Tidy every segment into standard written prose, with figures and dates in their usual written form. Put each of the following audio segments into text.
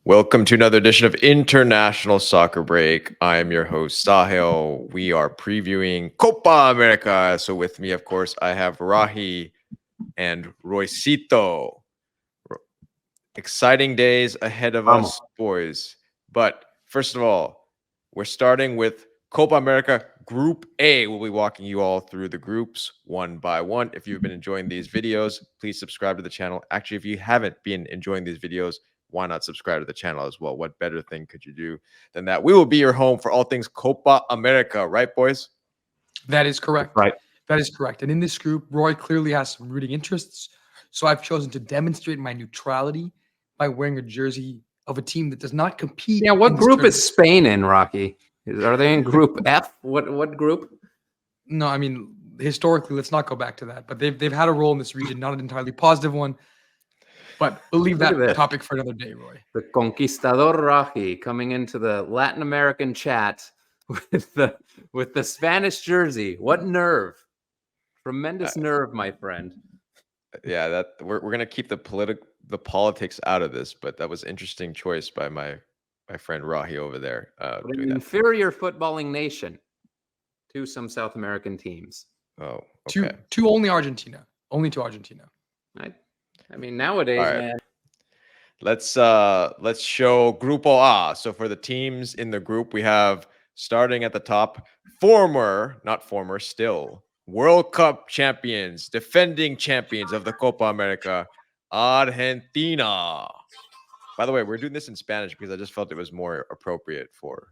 Welcome to another edition of International Soccer Break. I am your host, Sahil. We are previewing Copa America. So with me, of course, I have Rahi and Roycito. Exciting days ahead of us, boys. But first of all, we're starting with Copa America Group A. We'll be walking you all through the groups one by one. If you've been enjoying these videos, please subscribe to the channel. Actually, if you haven't been enjoying these videos, why not subscribe to the channel as well? What better thing could you do than that? We will be your home for all things Copa America, right, boys? That is correct. Right. That is correct. And in this group, Roy clearly has some rooting interests. So I've chosen to demonstrate my neutrality by wearing a jersey of a team that does not compete. Yeah, what group is Spain in, Rocky? Are they in Group F? What group? No, I mean, historically, let's not go back to that. But they've had a role in this region, not an entirely positive one. But we'll leave that topic for another day, Roy. The Conquistador Rahi coming into the Latin American chat with the Spanish jersey. What nerve! Tremendous nerve, my friend. Yeah, that we're gonna keep the politics out of this, but that was interesting choice by my friend Rahi over there. An inferior footballing nation to some South American teams. Oh, okay. To only Argentina. Only to Argentina. I mean, nowadays, man. Let's show Grupo A. So for the teams in the group, we have starting at the top, still World Cup champions, defending champions of the Copa America, Argentina. By the way, we're doing this in Spanish because I just felt it was more appropriate for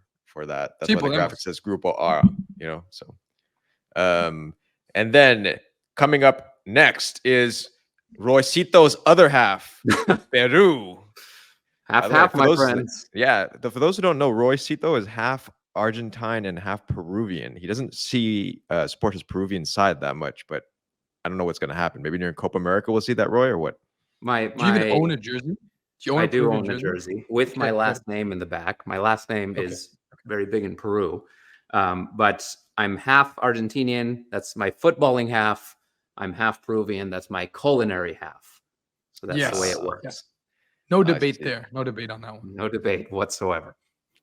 that. That's why the graphic says Grupo A, so. And then coming up next is Roycito's other half, Peru. Half, my friends. Yeah, for those who don't know, Roycito is half Argentine and half Peruvian. He doesn't support his Peruvian side that much, but I don't know what's going to happen. Maybe during Copa America we'll see that, Roy, or what? Do you even own a jersey? I do own a jersey with my last name in the back. My last name is very big in Peru, but I'm half Argentinian. That's my footballing half. I'm half Peruvian. That's my culinary half. So that's the way it works. Yes. No debate there. No debate on that one. No debate whatsoever.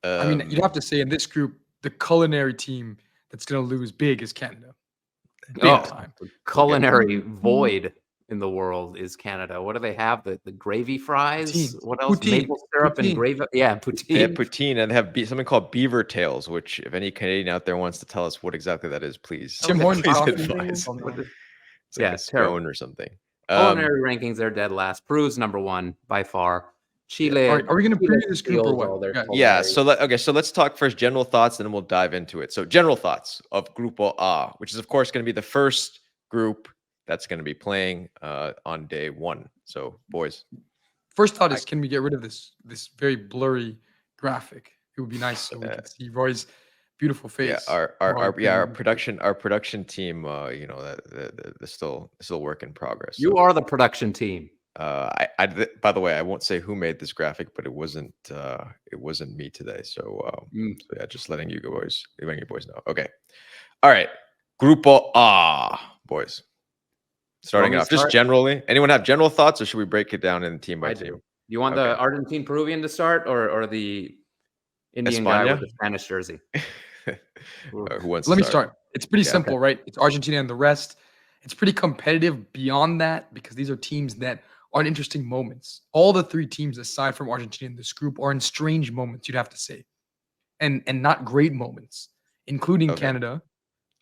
I mean, you'd have to say in this group, the culinary team that's going to lose big is Canada. Big time. The culinary void in the world is Canada. What do they have? The gravy fries? Poutine. What else? Poutine. Maple syrup and gravy? Yeah, poutine. They have poutine, and they have something called beaver tails, which if any Canadian out there wants to tell us what exactly that is, please. Tim Hortons advise. It's like a scone or something. Culinary rankings, they're dead last. Peru's number one by far. Chile. Are we going to preview this group or what? Yeah. So let's talk first general thoughts, and then we'll dive into it. So general thoughts of Grupo A, which is of course going to be the first group that's going to be playing on day one. So boys, first thought is, can we get rid of this very blurry graphic? It would be nice so we can see Roy's beautiful face. Yeah, our production team, they're still work in progress. You are the production team. By the way, I won't say who made this graphic, but it wasn't me today. So yeah, just letting you boys know. Okay, all right, Grupo A, boys. Starting off, just generally. Anyone have general thoughts, or should we break it down in team by team? You want the Argentine-Peruvian to start, or the Indian guy with the Spanish jersey? Who wants? Let me start. It's pretty simple, right? It's Argentina and the rest. It's pretty competitive beyond that because these are teams that are in interesting moments. All the three teams, aside from Argentina in this group, are in strange moments, you'd have to say, and not great moments, including Canada.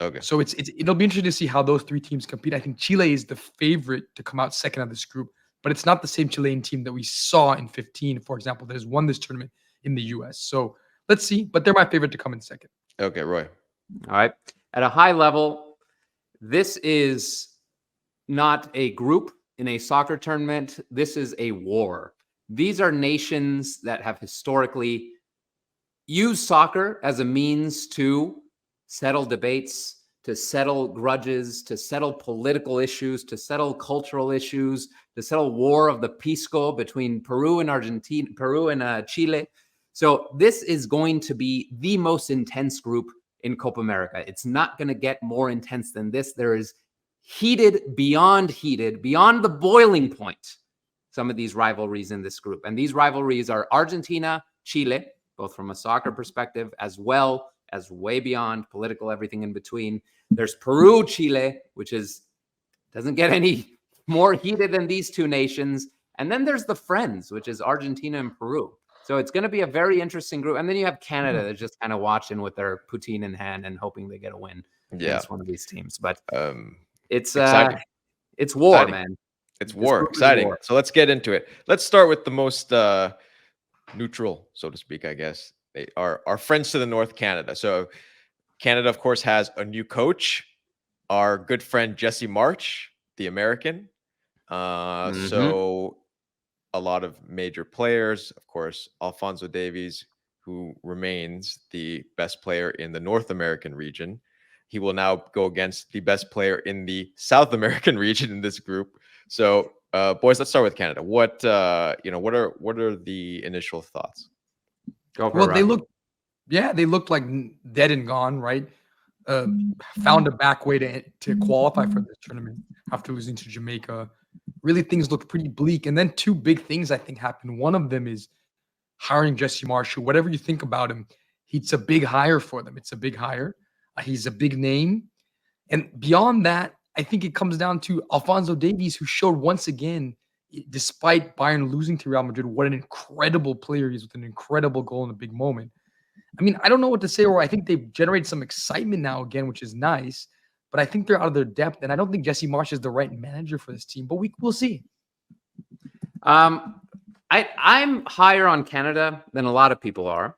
Okay. So it'll be interesting to see how those three teams compete. I think Chile is the favorite to come out second of this group, but it's not the same Chilean team that we saw in 2015, for example, that has won this tournament in the U.S. So let's see, but they're my favorite to come in second. Okay, Roy. All right. At a high level, this is not a group in a soccer tournament. This is a war. These are nations that have historically used soccer as a means to settle debates, to settle grudges, to settle political issues, to settle cultural issues, to settle war of the Pisco between Peru and Chile. So this is going to be the most intense group in Copa America. It's not going to get more intense than this. There is heated, beyond the boiling point some of these rivalries in this group. And these rivalries are Argentina, Chile, both from a soccer perspective, as well as way beyond political, everything in between. There's Peru, Chile, which doesn't get any more heated than these two nations. And then there's the friends, which is Argentina and Peru. So it's going to be a very interesting group. And then you have Canada that's just kind of watching with their poutine in hand and hoping they get a win against one of these teams. But it's exciting. It's war, Exciting. man. It's war. Exciting. War. So let's get into it. Let's start with the most neutral, so to speak, I guess. They are our friends to the north, Canada. So Canada, of course, has a new coach, our good friend Jesse March, the American. So a lot of major players, of course, Alphonso Davies, who remains the best player in the North American region. He will now go against the best player in the South American region in this group. So, boys, let's start with Canada. What are the initial thoughts? Well, they looked like dead and gone, right? Found a back way to qualify for this tournament after losing to Jamaica. Really, things looked pretty bleak. And then two big things, I think, happened. One of them is hiring Jesse Marsh. Whatever you think about him, it's a big hire for them. It's a big hire. He's a big name. And beyond that, I think it comes down to Alphonso Davies, who showed once again, despite Bayern losing to Real Madrid, what an incredible player he is with an incredible goal in a big moment. I mean, I don't know what to say, or I think they've generated some excitement now again, which is nice. But I think they're out of their depth, and I don't think Jesse Marsh is the right manager for this team. But we'll see. I'm higher on Canada than a lot of people are.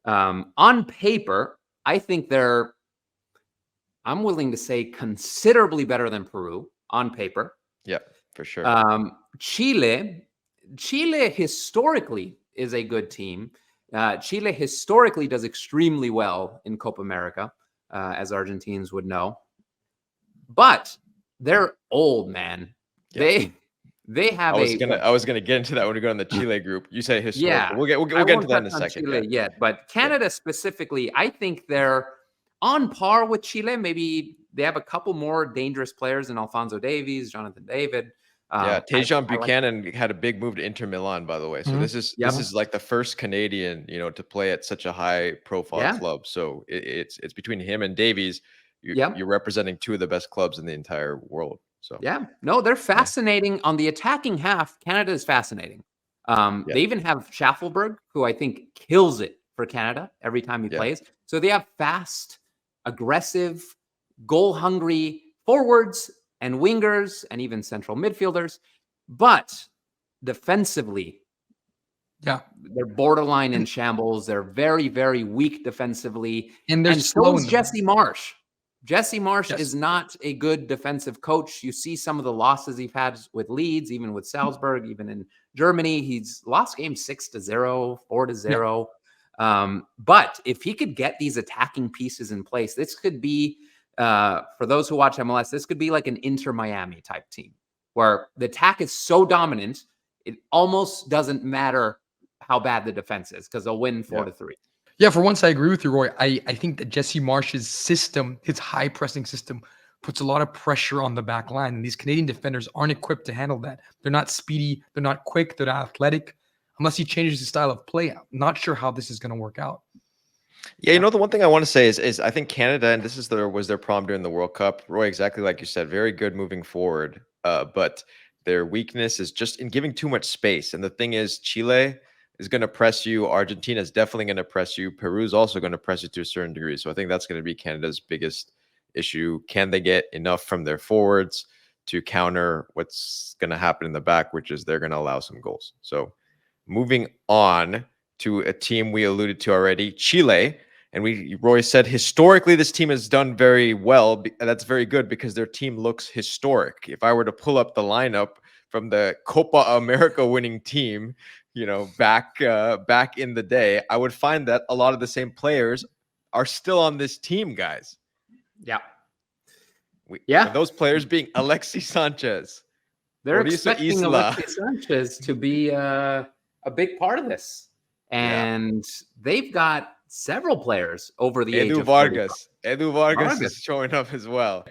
On paper, I think I'm willing to say considerably better than Peru on paper. Yeah, for sure. Chile historically is a good team. Chile historically does extremely well in Copa America, as Argentines would know. But they're old, man. Yeah. They have I was gonna get into that when we go in the Chile group. You say historical. Yeah, We'll get into that in a second. Chile yet, but Canada specifically, I think they're on par with Chile. Maybe they have a couple more dangerous players than Alphonso Davies, Jonathan David. Tejan Buchanan had a big move to Inter Milan, by the way. So this is like the first Canadian, to play at such a high profile club. So it's between him and Davies. You're representing two of the best clubs in the entire world. So they're fascinating on the attacking half. Canada is fascinating. They even have Schaffelberg, who I think kills it for Canada every time he plays. So they have fast, aggressive, goal-hungry forwards and wingers and even central midfielders. But defensively, they're borderline in shambles. They're very, very weak defensively. And they're slow. So is Jesse Marsh. Jesse Marsh is not a good defensive coach. You see some of the losses he's had with Leeds, even with Salzburg, even in Germany. He's lost games 6-0, 4-0. But if he could get these attacking pieces in place, this could be, for those who watch MLS, this could be like an Inter Miami type team where the attack is so dominant, it almost doesn't matter how bad the defense is because they'll win 4-3. Yeah, for once, I agree with you, Roy. I think that Jesse Marsh's system, his high pressing system, puts a lot of pressure on the back line. And these Canadian defenders aren't equipped to handle that. They're not speedy. They're not quick. They're not athletic. Unless he changes his style of play, I'm not sure how this is going to work out. Yeah, the one thing I want to say is I think Canada, and this was their problem during the World Cup. Roy, exactly like you said, very good moving forward. But their weakness is just in giving too much space. And the thing is, Chile is going to press you. Argentina is definitely going to press you. Peru is also going to press you to a certain degree. So I think that's going to be Canada's biggest issue. Can they get enough from their forwards to counter what's going to happen in the back, which is they're going to allow some goals. So moving on to a team we alluded to already, Chile. And Roy said historically this team has done very well. That's very good because their team looks historic. If I were to pull up the lineup from the Copa America winning team, back in the day, I would find that a lot of the same players are still on this team, guys. And those players being Alexis Sanchez. They're expecting Alexis Sanchez to be a big part of this. And they've got several players over the age of 35. Edu Vargas is showing up as well.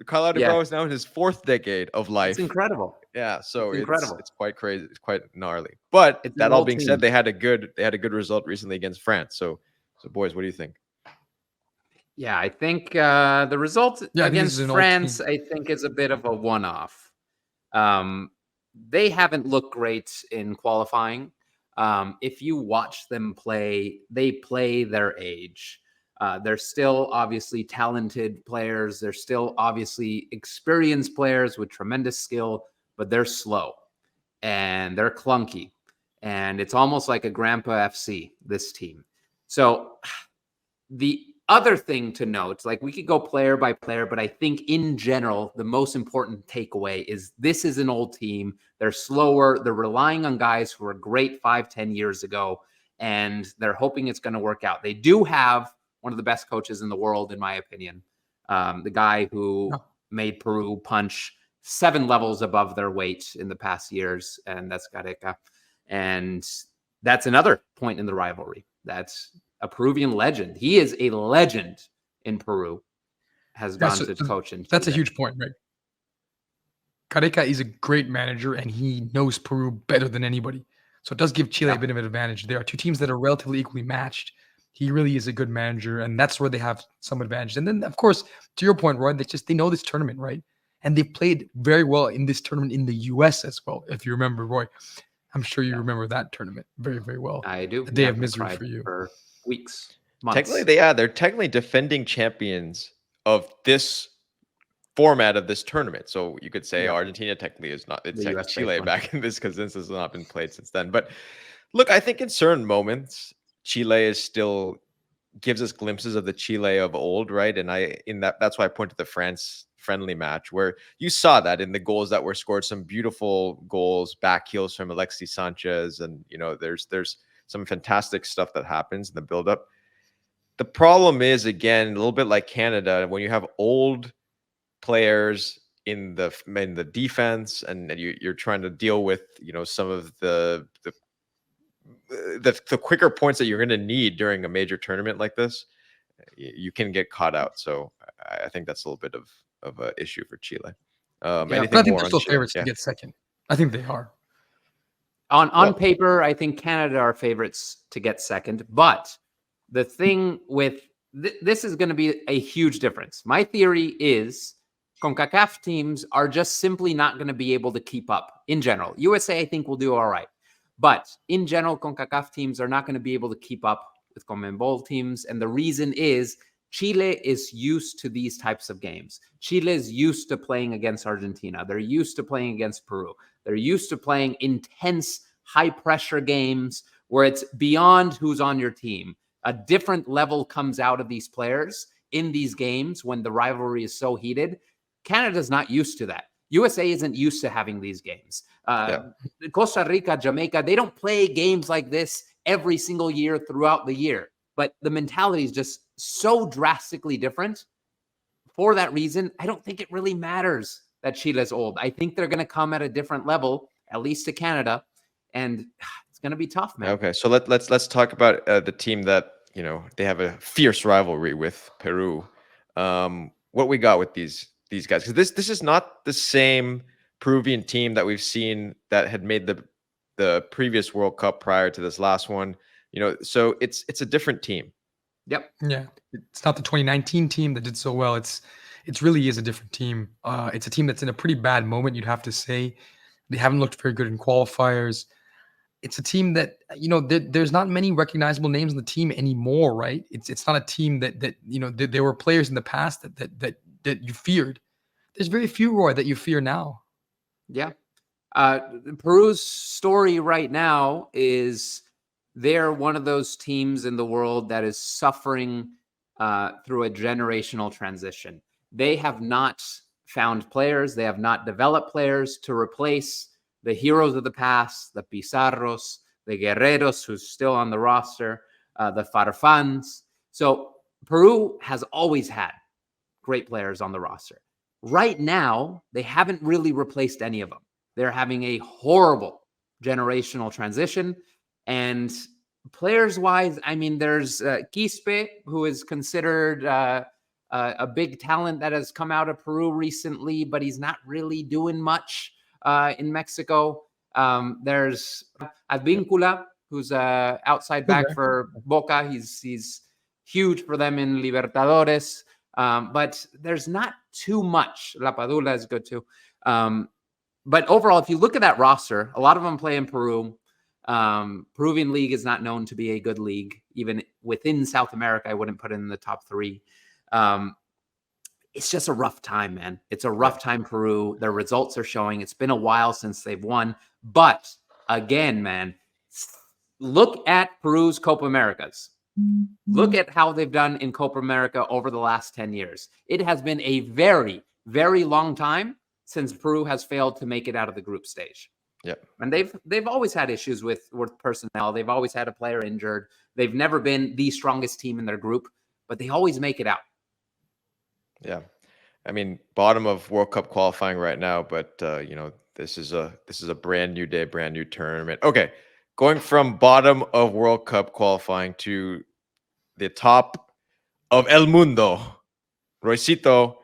Carlos Yeah. Bravo is now in his 4th decade of life. It's incredible. Yeah, so It's incredible. it's quite crazy. It's quite gnarly. But It's an that all old being team. said, they had a good result recently against France. So boys, what do you think? Yeah, I think the result Yeah, I think this is against an old France, team. I think, is a bit of a one-off. They haven't looked great in qualifying. If you watch them play, they play their age. They're still obviously talented players. They're still obviously experienced players with tremendous skill, but they're slow and they're clunky. And it's almost like a Grandpa FC, this team. So the other thing to note, like we could go player by player, but I think in general, the most important takeaway is this is an old team. They're slower. They're relying on guys who were great 5-10 years ago, and they're hoping it's going to work out. They do have one of the best coaches in the world, in my opinion. The guy who made Peru punch 7 levels above their weight in the past years, and that's Gareca. And that's another point in the rivalry. That's a Peruvian legend. He is a legend in Peru, has gone to coach in Chile. That's a huge point, right? Gareca is a great manager, and he knows Peru better than anybody. So it does give Chile a bit of an advantage. There are 2 teams that are relatively equally matched. He really is a good manager, and that's where they have some advantage. And then, of course, to your point, Roy, they know this tournament, right? And they've played very well in this tournament in the U.S. as well. If you remember, Roy, I'm sure you remember that tournament very, very well. I do. A day of misery for you. For weeks, months. Technically, they're technically defending champions of this format of this tournament. So you could say Argentina technically is not. It's like Chile back in this because this has not been played since then. But look, I think in certain moments, Chile is still gives us glimpses of the Chile of old, right? And that's why I point to the France friendly match where you saw that in the goals that were scored, some beautiful goals, back heels from Alexis Sanchez, and there's some fantastic stuff that happens in the buildup. The problem is, again, a little bit like Canada, when you have old players in the defense, and you're trying to deal with some of the quicker points that you're going to need during a major tournament like this, you can get caught out. So I think that's a little bit of an issue for Chile. But I think they're still favorites to get second. I think they are. On paper, I think Canada are favorites to get second. But the thing with this is going to be a huge difference. My theory is CONCACAF teams are just simply not going to be able to keep up in general. USA, I think, will do all right. But in general, CONCACAF teams are not going to be able to keep up with CONMEBOL teams. And the reason is Chile is used to these types of games. Chile is used to playing against Argentina. They're used to playing against Peru. They're used to playing intense, high-pressure games where it's beyond who's on your team. A different level comes out of these players in these games when the rivalry is so heated. Canada's not used to that. USA isn't used to having these games. Costa Rica, Jamaica, they don't play games like this every single year throughout the year. But the mentality is just so drastically different. For that reason, I don't think it really matters that Chile's old. I think they're going to come at a different level, at least to Canada, and it's going to be tough, man. Okay, so let's talk about the team that they have a fierce rivalry with, Peru. What we got with these guys, because this is not the same Peruvian team that we've seen that had made the previous World Cup prior to this last one. So it's a different team. Yep. Yeah, it's not the 2019 team that did so well. It really is a different team. It's a team that's in a pretty bad moment, you'd have to say. They haven't looked very good in qualifiers. It's a team that there's not many recognizable names on the team anymore, right? It's not a team that there were players in the past that you feared. There's very few, Roy, that you fear now. Yeah. Peru's story right now is they're one of those teams in the world that is suffering through a generational transition. They have not found players. They have not developed players to replace the heroes of the past, the Pizarros, the Guerreros, who's still on the roster, the Farfans. So Peru has always had great players on the roster. Right now, they haven't really replaced any of them. They're having a horrible generational transition. And players-wise, I mean, there's Quispe, who is considered a big talent that has come out of Peru recently, but he's not really doing much in Mexico. There's Advíncula, who's a outside back Okay. for Boca. He's huge for them in Libertadores. But there's not too much. La Padula is good too. But overall, if you look at that roster, a lot of them play in Peru. Peruvian league is not known to be a good league. Even within South America, I wouldn't put it in the top 3. It's just a rough time, man. It's a rough time, Peru. Their results are showing. It's been a while since they've won. But again, man, look at Peru's Copa Americas. Look at how they've done in Copa America over the last 10 years. It has been a very, very long time since Peru has failed to make it out of the group stage. Yep. And they've always had issues with personnel. They've always had a player injured. They've never been the strongest team in their group, but they always make it out. Yeah. I mean, bottom of World Cup qualifying right now, but this is a brand new day, brand new tournament. Okay. Going from bottom of World Cup qualifying to the top of El Mundo, Roycito.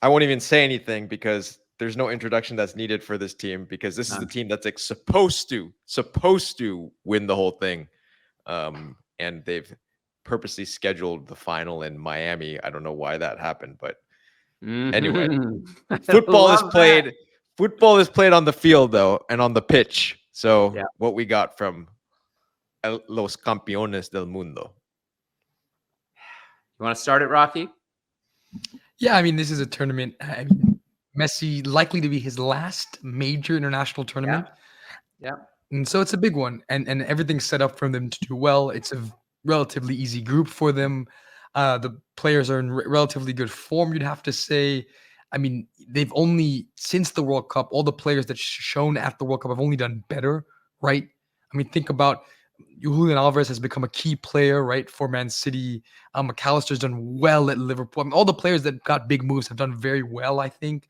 I won't even say anything because there's no introduction that's needed for this team, because this is the team that's like supposed to win the whole thing. And they've purposely scheduled the final in Miami. I don't know why that happened, but anyway, football is played on the field though, and on the pitch. So what we got from Los Campeones del Mundo. You want to start it, Rocky? Yeah, I mean, this is a tournament. I mean, Messi likely to be his last major international tournament. Yeah. And so it's a big one, and everything's set up for them to do well. It's a relatively easy group for them. The players are in relatively good form, you'd have to say. I mean, they've only, since the World Cup, all the players that shown at the World Cup have only done better, right? I mean, think about Julian Alvarez has become a key player, right, for Man City. McAllister's done well at Liverpool. I mean, all the players that got big moves have done very well, I think.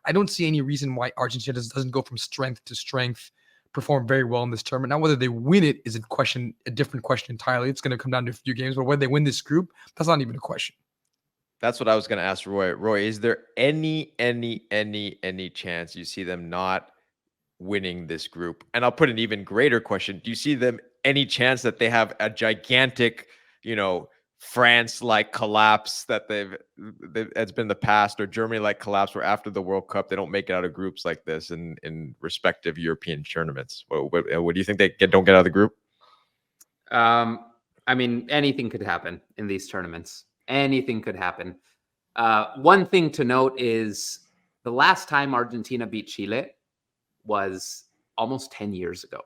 I don't see any reason why Argentina doesn't go from strength to strength, perform very well in this tournament. Now, whether they win it is a different question entirely. It's going to come down to a few games, but whether they win this group, that's not even a question. That's what I was going to ask Roy. Roy, is there any chance you see them not winning this group? And I'll put an even greater question. Do you see them any chance that they have a gigantic, France-like collapse that it's been the past, or Germany-like collapse where after the World Cup, they don't make it out of groups like this in respective European tournaments? What do you think, they don't get out of the group? I mean, anything could happen in these tournaments. Anything could happen. One thing to note is the last time Argentina beat Chile was almost 10 years ago.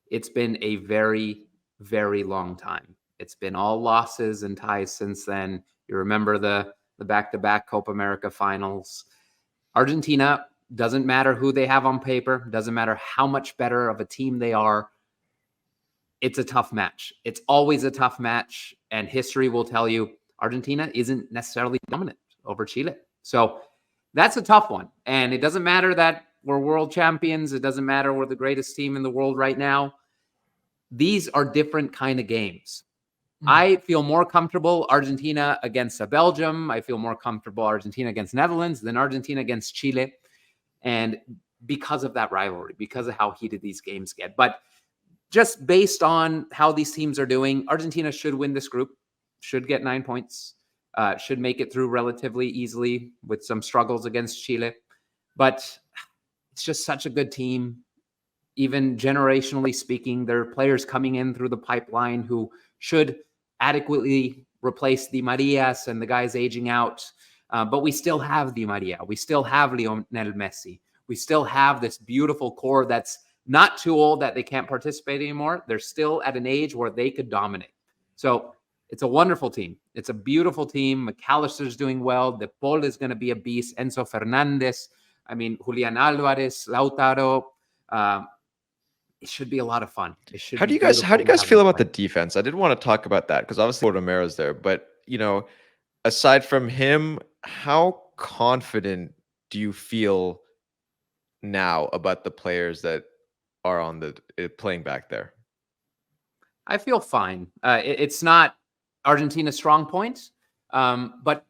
It's been a very, very long time. It's been all losses and ties since then. You remember the back-to-back Copa America finals. Argentina, doesn't matter who they have on paper, doesn't matter how much better of a team they are. It's a tough match. It's always a tough match, and history will tell you Argentina isn't necessarily dominant over Chile. So that's a tough one. And it doesn't matter that we're world champions. It doesn't matter we're the greatest team in the world right now. These are different kind of games. I feel more comfortable Argentina against a Belgium. I feel more comfortable Argentina against Netherlands than Argentina against Chile. And because of that rivalry, because of how heated these games get. But just based on how these teams are doing, Argentina should win this group, should get 9 points, should make it through relatively easily with some struggles against Chile. But it's just such a good team. Even generationally speaking, there are players coming in through the pipeline who should adequately replace Di Marias and the guys aging out. But we still have Di Maria. We still have Lionel Messi. We still have this beautiful core that's not too old that they can't participate anymore. They're still at an age where they could dominate. So it's a wonderful team. It's a beautiful team. McAllister's doing well. De Paul is going to be a beast. Enzo Fernandez. I mean, Julian Alvarez, Lautaro. It should be a lot of fun. It should. How do you guys feel about the defense? I did want to talk about that because obviously Romero's there, but aside from him, how confident do you feel now about the players that are on the playing back there? I feel fine. It's not Argentina's strong point, but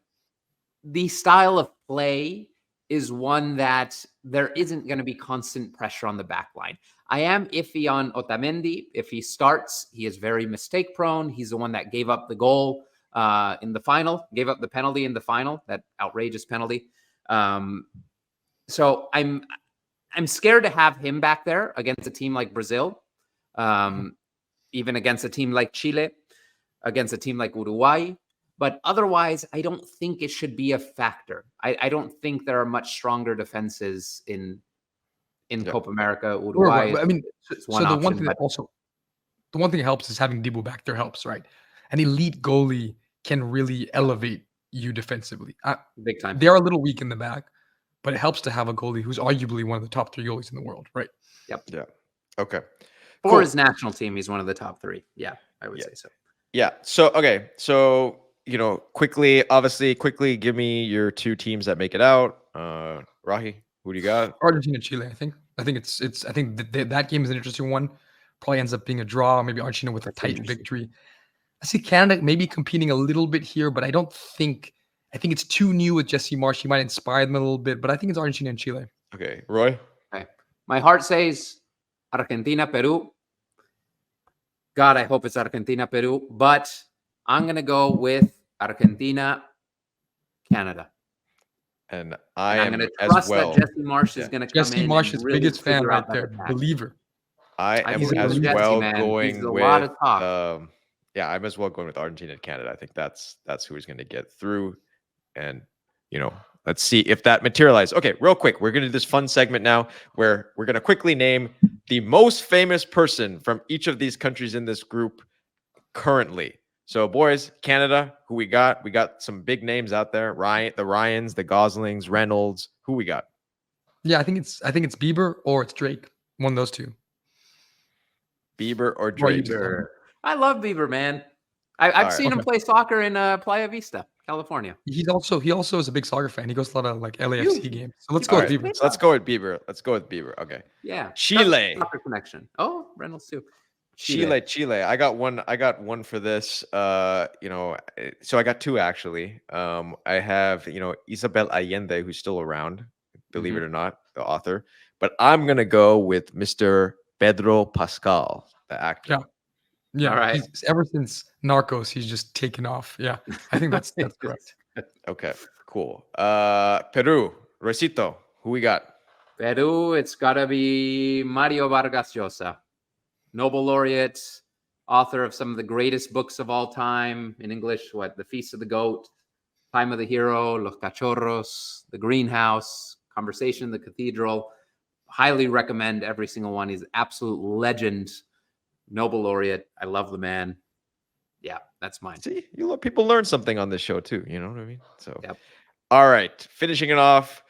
the style of play is one that there isn't going to be constant pressure on the back line. I am iffy on Otamendi. If he starts, he is very mistake prone. He's the one that gave up the goal in the final, gave up the penalty in the final, that outrageous penalty. So I'm scared to have him back there against a team like Brazil, even against a team like Chile, against a team like Uruguay. But otherwise, I don't think it should be a factor. I don't think there are much stronger defenses in Copa America. Uruguay. I mean, so the one thing that helps is having Debo back there helps, right? An elite goalie can really elevate you defensively. Big time. They are a little weak in the back, but it helps to have a goalie who's arguably one of the top 3 goalies in the world, right? Yep. Yeah. Okay. For his national team, he's one of the top 3. Yeah, I would say so. Yeah. So, okay. So, quickly give me your 2 teams that make it out. Rahi, who do you got? Argentina, Chile. I think that game is an interesting one. Probably ends up being a draw. Maybe Argentina with a tight victory. I see Canada maybe competing a little bit here, but I think it's too new with Jesse Marsh. He might inspire them a little bit, but I think it's Argentina and Chile. Okay, Roy. Okay, my heart says Argentina, Peru. God, I hope it's Argentina, Peru, but I'm gonna go with Argentina, Canada. And I'm going to trust that Jesse Marsh is going to come in. Jesse Marsh is really biggest fan right there, believer. I am as well going with. I'm as well going with Argentina and Canada. I think that's who he's going to get through, and let's see if that materializes. Okay, real quick, we're going to do this fun segment now where we're going to quickly name the most famous person from each of these countries in this group currently. So, boys, Canada, who we got? We got some big names out there. The Ryans, the Goslings, Reynolds. Who we got? Yeah, I think it's Bieber or it's Drake. One of those 2. Bieber or Drake? Bieber. I love Bieber, man. I've seen him play soccer in Playa Vista, California. He also is a big soccer fan. He goes to a lot of LAFC games. So let's go with Bieber. So let's go with Bieber. Okay. Yeah. Chile. Soccer connection. Oh, Reynolds too. Chile. I got one for this. So I got 2 actually. I have, Isabel Allende, who's still around, believe it or not, the author. But I'm gonna go with Mr. Pedro Pascal, the actor. Yeah. All right. Ever since Narcos, he's just taken off. Yeah, I think that's correct. Okay, cool. Peru, Roycito, who we got? Peru, it's gotta be Mario Vargas Llosa. Nobel laureate, author of some of the greatest books of all time in English. The Feast of the Goat, Time of the Hero, Los Cachorros, The Greenhouse, Conversation in the Cathedral. Highly recommend every single one. He's an absolute legend, Nobel laureate. I love the man. Yeah, that's mine. See, people learn something on this show too. You know what I mean? So, yep. All right, finishing it off,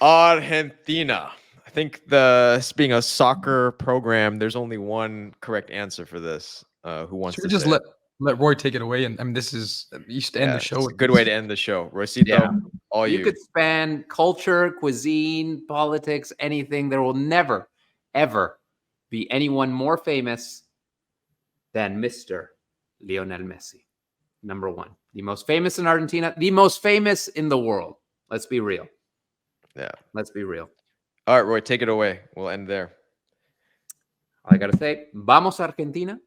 Argentina. I think this being a soccer program, there's only one correct answer for this. Who wants to just let Roy take it away? And I mean, this is you used to end the show. It's a good way to end the show. Roycito, all you. You could span culture, cuisine, politics, anything. There will never, ever be anyone more famous than Mr. Lionel Messi. Number 1. The most famous in Argentina, the most famous in the world. Let's be real. Yeah. Let's be real. All right, Roy, take it away. We'll end there. All I got to say, vamos Argentina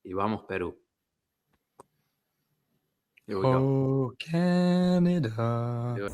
y vamos Peru. Here we go. Oh, Canada.